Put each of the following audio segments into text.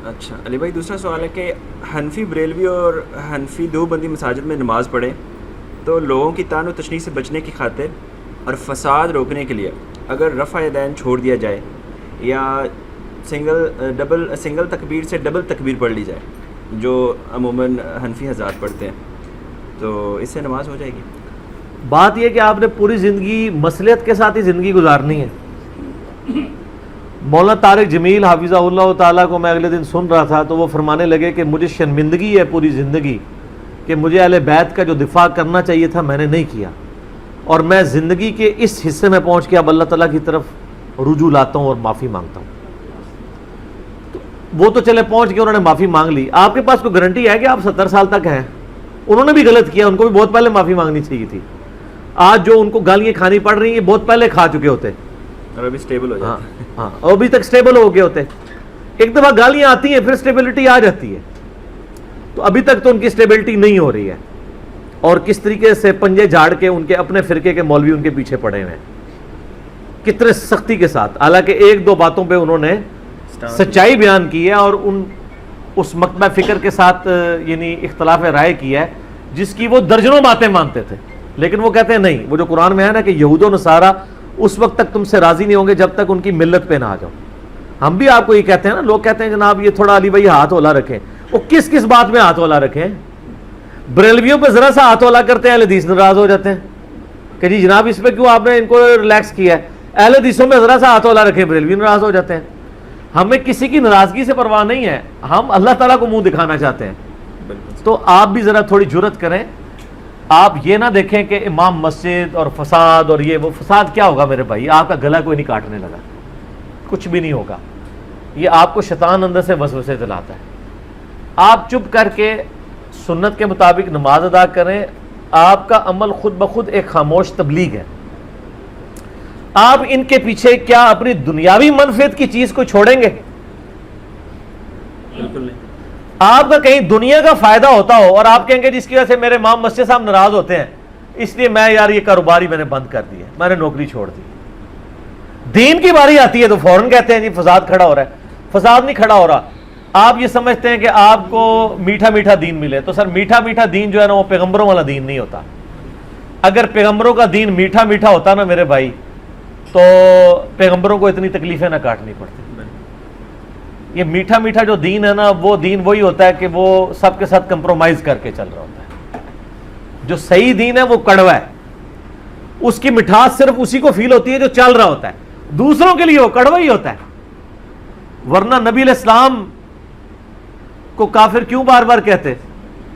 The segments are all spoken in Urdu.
اچھا علی بھائی، دوسرا سوال ہے کہ حنفی بریلوی اور حنفی دیوبندی مساجد میں نماز پڑھیں تو لوگوں کی طعن و تشنیع سے بچنے کی خاطر اور فساد روکنے کے لیے اگر رفع یدین چھوڑ دیا جائے یا سنگل تکبیر سے ڈبل تکبیر پڑھ لی جائے جو عموماً حنفی حضرات پڑھتے ہیں، تو اس سے نماز ہو جائے گی؟ بات یہ کہ آپ نے پوری زندگی مصلحت کے ساتھ ہی زندگی گزارنی ہے۔ مولانا طارق جمیل حافظہ اللہ تعالیٰ کو میں اگلے دن سن رہا تھا تو وہ فرمانے لگے کہ مجھے شرمندگی ہے پوری زندگی کہ مجھے اہل بیت کا جو دفاع کرنا چاہیے تھا میں نے نہیں کیا، اور میں زندگی کے اس حصے میں پہنچ کے اب اللہ تعالیٰ کی طرف رجوع لاتا ہوں اور معافی مانگتا ہوں۔ تو وہ تو چلے پہنچ کے انہوں نے معافی مانگ لی، آپ کے پاس کوئی گارنٹی ہے کہ آپ 70 سال تک ہیں؟ انہوں نے بھی غلط کیا، ان کو بھی بہت پہلے معافی مانگنی چاہیے تھی۔ آج جو ان کو گالیاں کھانی پڑ رہی ہیں بہت پہلے کھا چکے ہوتے، اور ابھی سٹیبل ہو جاتا ہے۔ ہاں اور ابھی تک سٹیبل ہو گئے ہوتے۔ ایک دفعہ گالیاں آتی ہیں پھر سٹیبلٹی آ جاتی ہے، تو ابھی تک تو ان کی سٹیبلٹی نہیں ہو رہی ہے، اور کس طریقے سے پنجے جھاڑ کے ان کے اپنے فرقے کے مولوی ان کے پیچھے پڑے ہوئے ہیں، کتنے سختی کے ساتھ، حالانکہ ایک دو باتوں پہ انہوں نے سچائی بیان کی ہے اور اس مکتبہ فکر کے ساتھ یعنی اختلاف رائے کی ہے جس کی وہ درجنوں باتیں مانتے تھے، لیکن وہ کہتے ہیں نہیں، وہ جو قرآن میں ہے نا کہ یہود و نصارہ اس وقت تک تم سے راضی نہیں ہوں گے جب تک ان کی ملت پہ نہ آ جاؤ۔ ہم بھی آپ کو یہ کہتے ہیں نا، لوگ کہتے ہیں جناب یہ تھوڑا علی بھائی ہاتھ اولا رکھیں، وہ کس کس بات میں ہاتھ اولا رکھیں؟ بریلویوں پہ ذرا سا ہاتھ اولا کرتے ہیں اہل حدیث ناراض ہو جاتے ہیں کہ جی جناب اس پہ کیوں آپ نے ان کو ریلیکس کیا ہے، اہل حدیثوں میں ذرا سا ہاتھ اولا رکھیں بریلوی ناراض ہو جاتے ہیں۔ ہمیں کسی کی ناراضگی سے پرواہ نہیں ہے، ہم اللہ تعالیٰ کو منہ دکھانا چاہتے ہیں۔ تو آپ بھی ذرا تھوڑی جرت کریں، آپ یہ نہ دیکھیں کہ امام مسجد اور فساد اور یہ وہ، فساد کیا ہوگا میرے بھائی؟ آپ کا گلا کوئی نہیں کاٹنے لگا، کچھ بھی نہیں ہوگا، یہ آپ کو شیطان اندر سے وسوسے دلاتا ہے۔ آپ چپ کر کے سنت کے مطابق نماز ادا کریں، آپ کا عمل خود بخود ایک خاموش تبلیغ ہے۔ آپ ان کے پیچھے کیا اپنی دنیاوی منفعت کی چیز کو چھوڑیں گے؟ بالکل نہیں۔ آپ کا کہیں دنیا کا فائدہ ہوتا ہو اور آپ کہیں گے جس کی وجہ سے میرے امام مسجد صاحب ناراض ہوتے ہیں اس لیے میں یار یہ کاروباری میں نے بند کر دی ہے، میں نے نوکری چھوڑ دی، دین کی باری آتی ہے تو فوراً کہتے ہیں جی فساد کھڑا ہو رہا ہے۔ فساد نہیں کھڑا ہو رہا، آپ یہ سمجھتے ہیں کہ آپ کو میٹھا میٹھا دین ملے، تو سر میٹھا میٹھا دین جو ہے نا وہ پیغمبروں والا دین نہیں ہوتا۔ اگر پیغمبروں کا دین میٹھا میٹھا ہوتا نا میرے بھائی تو پیغمبروں کو اتنی تکلیفیں نہ کاٹنی پڑتی۔ یہ میٹھا میٹھا جو دین ہے نا وہ دین وہی ہوتا ہے کہ وہ سب کے ساتھ کمپرومائز کر کے چل رہا ہوتا ہے۔ جو صحیح دین ہے وہ کڑوا ہے، اس کی مٹھاس صرف اسی کو فیل ہوتی ہے جو چل رہا ہوتا ہے، دوسروں کے لیے وہ کڑوا ہی ہوتا ہے۔ ورنہ نبی علیہ السلام کو کافر کیوں بار بار کہتے؟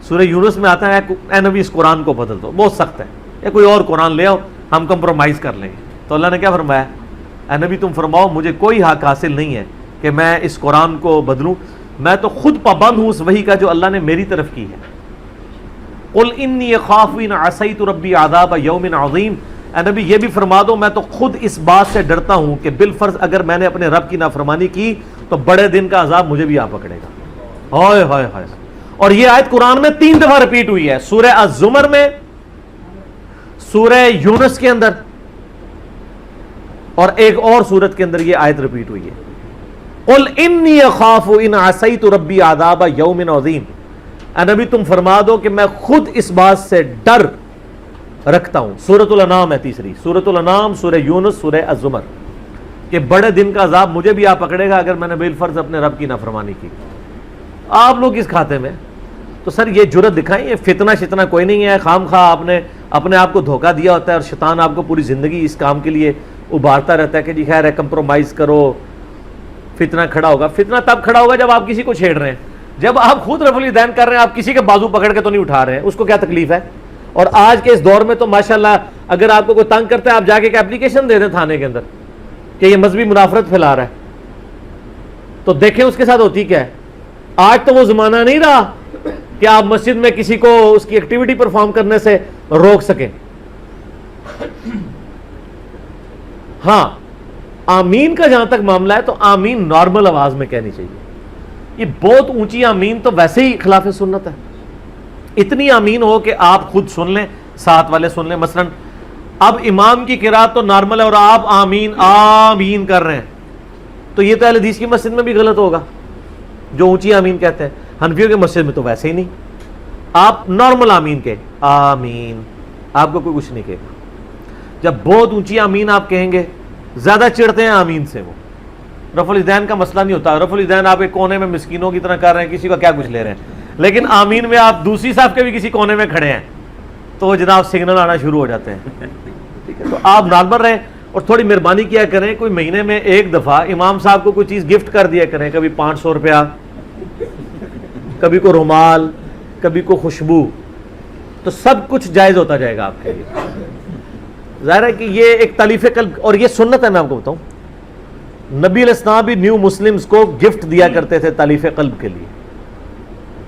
سورہ یونس میں آتا ہے اے نبی اس قرآن کو بدل دو، بہت سخت ہے، یا کوئی اور قرآن لے آؤ ہم کمپرومائز کر لیں گے۔ تو اللہ نے کیا فرمایا؟ اے نبی تم فرماؤ مجھے کوئی حق حاصل نہیں ہے کہ میں اس قرآن کو بدلوں، میں تو خود پابند ہوں اس وحی کا جو اللہ نے میری طرف کی ہے۔ قل انی اخاف ان عصیت ربی عذاب یوم عظیم، اے نبی یہ بھی فرما دو میں تو خود اس بات سے ڈرتا ہوں کہ بالفرض اگر میں نے اپنے رب کی نافرمانی کی تو بڑے دن کا عذاب مجھے بھی آ پکڑے گا۔ ہائے ہائے ہائے۔ اور یہ آیت قرآن میں 3 دفعہ ریپیٹ ہوئی ہے، سورہ الزمر میں، سورہ یونس کے اندر، اور ایک اور سورت کے اندر یہ آیت ریپیٹ ہوئی ہے، قل انی اخاف ان عصیت ربی عذاب یوم عظیم۔ اے نبی تم فرما دو کہ میں خود اس بات سے ڈر رکھتا ہوں۔ سورۃ الانعام ہے تیسری، سورۃ الانعام، سورہ یونس، سورہ الزمر، کہ بڑے دن کا عذاب مجھے بھی آ پکڑے گا اگر میں نے بالفرض اپنے رب کی نافرمانی کی۔ آپ لوگ اس کھاتے میں تو سر یہ جرت دکھائیں، یہ فتنہ شتنہ کوئی نہیں ہے، خام خواہ آپ نے اپنے آپ کو دھوکہ دیا ہوتا ہے اور شیطان آپ کو پوری زندگی اس کام کے لیے ابھارتا رہتا ہے کہ جی خیر ہے کمپرومائز کرو، فتنہ کھڑا ہوگا۔ فتنہ تب کھڑا ہوگا جب آپ کسی کو چھیڑ رہے ہیں، جب آپ خود رفع الیدین کر رہے ہیں، آپ کسی کے بازو پکڑ کے تو نہیں اٹھا رہے ہیں، اس کو کیا تکلیف ہے؟ اور آج کے اس دور میں تو ماشاءاللہ اگر آپ کو کوئی تنگ کرتا ہے آپ جا کے ایک اپلیکیشن دے دیں تھانے کے اندر کہ یہ مذہبی منافرت پھیلا رہا ہے، تو دیکھیں اس کے ساتھ ہوتی کیا ہے۔ آج تو وہ زمانہ نہیں رہا کہ آپ مسجد میں کسی کو اس کی ایکٹیویٹی پرفارم کرنے سے روک سکیں۔ ہاں آمین کا جہاں تک معاملہ ہے تو آمین نارمل آواز میں کہنی چاہیے، یہ بہت اونچی آمین تو ویسے ہی خلاف سنت ہے۔ اتنی آمین ہو کہ آپ خود سن لیں، ساتھ والے سن لیں۔ مثلا اب امام کی قرات تو نارمل ہے اور آپ آمین آمین کر رہے ہیں، تو یہ تو اہل حدیث کی مسجد میں بھی غلط ہوگا، جو اونچی آمین کہتے ہیں. حنفیوں کے مسجد میں تو ویسے ہی نہیں, آپ نارمل آمین کہ آمین, آپ کو کوئی کچھ نہیں کہے گا. جب بہت اونچی آمین آپ کہیں گے, زیادہ چڑھتے ہیں آمین سے وہ. رفع الیدین کا مسئلہ نہیں ہوتا, رفع الیدین آپ ایک کونے میں مسکینوں کی طرح کر رہے ہیں, کسی کا کیا کچھ لے رہے ہیں. لیکن آمین میں آپ دوسری صف کے بھی کسی کونے میں کھڑے ہیں تو جناب سگنل آنا شروع ہو جاتے ہیں. ٹھیک ہے, تو آپ نارمل رہیں اور تھوڑی مہربانی کیا کریں, کوئی مہینے میں ایک دفعہ امام صاحب کو کوئی چیز گفٹ کر دیا کریں, کبھی 500 روپیہ, کبھی کو رومال, کبھی کو خوشبو, تو سب کچھ جائز ہوتا جائے گا آپ کے لیے. ظاہر ہے کہ یہ ایک تالیف قلب, اور یہ سنت ہے. میں آپ کو بتاؤں, نبی علیہ السلام بھی نیو مسلمز کو گفٹ دیا کرتے تھے تالیف قلب کے لیے.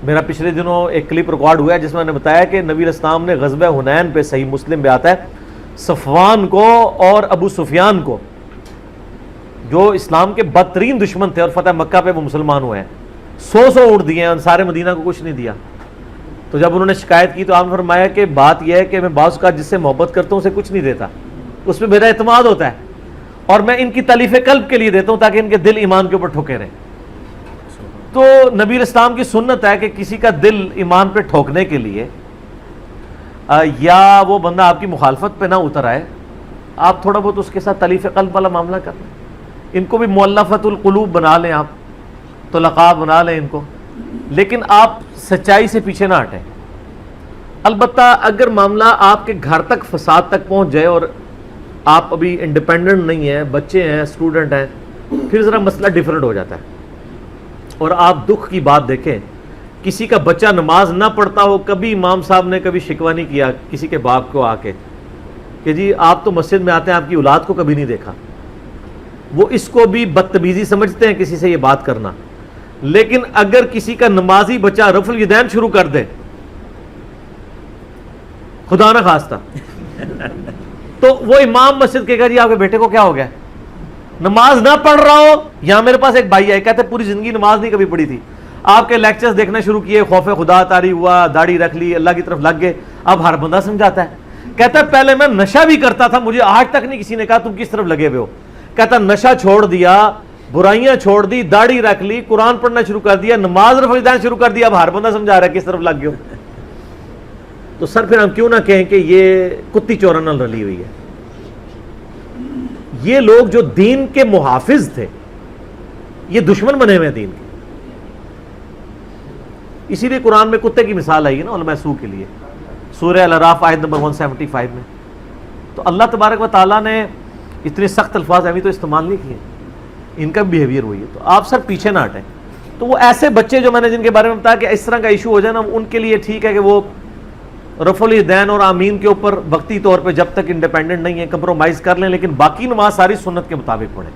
میرا پچھلے دنوں ایک کلپ ریکارڈ ہوا ہے جس میں نے بتایا کہ نبی علیہ السلام نے غزوہ حنین پہ, صحیح مسلم میں آتا ہے, صفوان کو اور ابو سفیان کو, جو اسلام کے بدترین دشمن تھے اور فتح مکہ پہ وہ مسلمان ہوئے ہیں, 100 اونٹ دیے ہیں, سارے مدینہ کو کچھ نہیں دیا. تو جب انہوں نے شکایت کی تو آپ نے فرمایا کہ بات یہ ہے کہ میں بعض کا جس سے محبت کرتا ہوں اسے کچھ نہیں دیتا, اس پہ میرا اعتماد ہوتا ہے, اور میں ان کی تالیف قلب کے لیے دیتا ہوں تاکہ ان کے دل ایمان کے اوپر ٹھوکے رہیں. تو نبی علیہ السلام کی سنت ہے کہ کسی کا دل ایمان پہ ٹھوکنے کے لیے, یا وہ بندہ آپ کی مخالفت پہ نہ اتر آئے, آپ تھوڑا بہت اس کے ساتھ تالیف قلب والا معاملہ کر لیں. ان کو بھی مؤلفۃ القلوب بنا لیں آپ, تو لقاب بنا لیں ان کو, لیکن آپ سچائی سے پیچھے نہ ہٹیں. البتہ اگر معاملہ آپ کے گھر تک فساد تک پہنچ جائے اور آپ ابھی انڈیپینڈنٹ نہیں ہیں, بچے ہیں, اسٹوڈنٹ ہیں, پھر ذرا مسئلہ ڈیفرنٹ ہو جاتا ہے. اور آپ دکھ کی بات دیکھیں, کسی کا بچہ نماز نہ پڑھتا ہو, کبھی امام صاحب نے کبھی شکوہ نہیں کیا کسی کے باپ کو آ کے کہ جی آپ تو مسجد میں آتے ہیں, آپ کی اولاد کو کبھی نہیں دیکھا. وہ اس کو بھی بدتمیزی سمجھتے ہیں کسی سے یہ بات کرنا. لیکن اگر کسی کا نمازی بچہ رفع الیدین شروع کر دے, خدا نہ خواستہ, تو وہ امام مسجد کہے گا جی آپ کے بیٹے کو کیا ہو گیا, نماز نہ پڑھ رہا ہو. یہاں میرے پاس ایک بھائی ہے, کہتے پوری زندگی نماز نہیں کبھی پڑھی تھی, آپ کے لیکچرز دیکھنا شروع کیے, خوف خدا طاری ہوا, داڑھی رکھ لی, اللہ کی طرف لگ گئے. اب ہر بندہ سمجھاتا ہے, کہتا ہے پہلے میں نشہ بھی کرتا تھا, مجھے آج تک نہیں کسی نے کہا تم کس طرف لگے ہوئے ہو. کہتا نشہ چھوڑ دیا, برائیاں چھوڑ دی, داڑھی رکھ لی, قرآن پڑھنا شروع کر دیا, نماز رفع الیدین شروع کر دیا, اب ہر بندہ سمجھا رہا ہے کس طرف لگ گئے ہو. تو سر پھر ہم کیوں نہ کہیں کہ یہ کتی چورن رلی ہوئی ہے. یہ لوگ جو دین کے محافظ تھے یہ دشمن بنے ہوئے ہیں دین کے. اسی لیے قرآن میں کتے کی مثال آئی ہے نا علماء سوء کے لیے, سورہ الاعراف آیت نمبر 175 میں. تو اللہ تبارک و تعالیٰ نے اتنے سخت الفاظ ابھی تو استعمال نہیں کیے, ان کا بیہیویئر وہی ہے. تو آپ سر پیچھے نہ ہٹیں. تو وہ ایسے بچے جو میں نے جن کے بارے میں بتایا کہ اس طرح کا ایشو ہو جائے نا, ان کے لیے ٹھیک ہے کہ وہ رفع الیدین اور آمین کے اوپر وقتی طور پہ جب تک انڈیپینڈنٹ نہیں ہے کمپرومائز کر لیں, لیکن باقی نماز ساری سنت کے مطابق پڑھیں.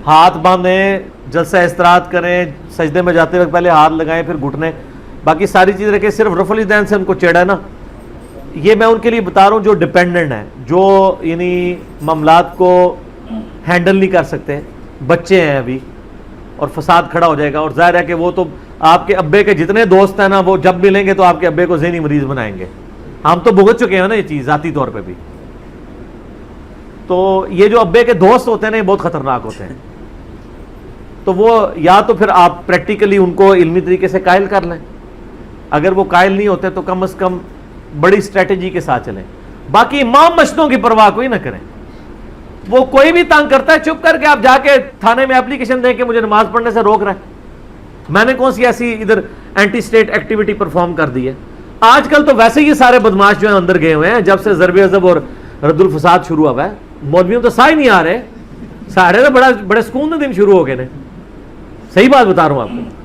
ہاتھ باندھیں, جلسہ استراحت کریں, سجدے میں جاتے وقت پہلے ہاتھ لگائیں پھر گھٹنے, باقی ساری چیز رکھیں. صرف رفع الیدین سے ان کو چیڑا ہے نا, یہ میں ان کے لیے بتا رہا ہوں جو ڈیپینڈنٹ ہیں, جو یعنی معاملات کو ہینڈل نہیں کر سکتے, بچے ہیں ابھی, اور فساد کھڑا ہو جائے گا. اور ظاہر ہے کہ وہ تو آپ کے ابے کے جتنے دوست ہیں نا, وہ جب ملیں گے تو آپ کے ابے کو ذہنی مریض بنائیں گے. ہم تو بھگت چکے ہیں نا یہ چیز ذاتی طور پہ بھی. تو یہ جو ابے کے دوست ہوتے ہیں نا, یہ بہت خطرناک ہوتے ہیں. تو وہ یا تو پھر آپ پریکٹیکلی ان کو علمی طریقے سے قائل کر لیں, اگر وہ قائل نہیں ہوتے تو کم از کم بڑی اسٹریٹجی کے ساتھ چلیں. باقی امام مسجدوں کی پرواہ کوئی نہ کریں. وہ کوئی بھی تنگ کرتا ہے, چپ کر کے آپ جا کے تھانے میں اپلیکیشن دیں کہ مجھے نماز پڑھنے سے روک رہا ہے. میں نے کون سی ایسی ادھر اینٹی اسٹیٹ ایکٹیویٹی پرفارم کر دی ہے. آج کل تو ویسے یہ سارے بدماش جو ہیں اندر گئے ہوئے ہیں, جب سے ضرب عضب اور رد الفساد شروع ہوا ہے. مولویوں تو سائے نہیں آ رہے, سارے تو بڑے سکون دن شروع ہو گئے نے. صحیح بات بتا رہا ہوں آپ کو.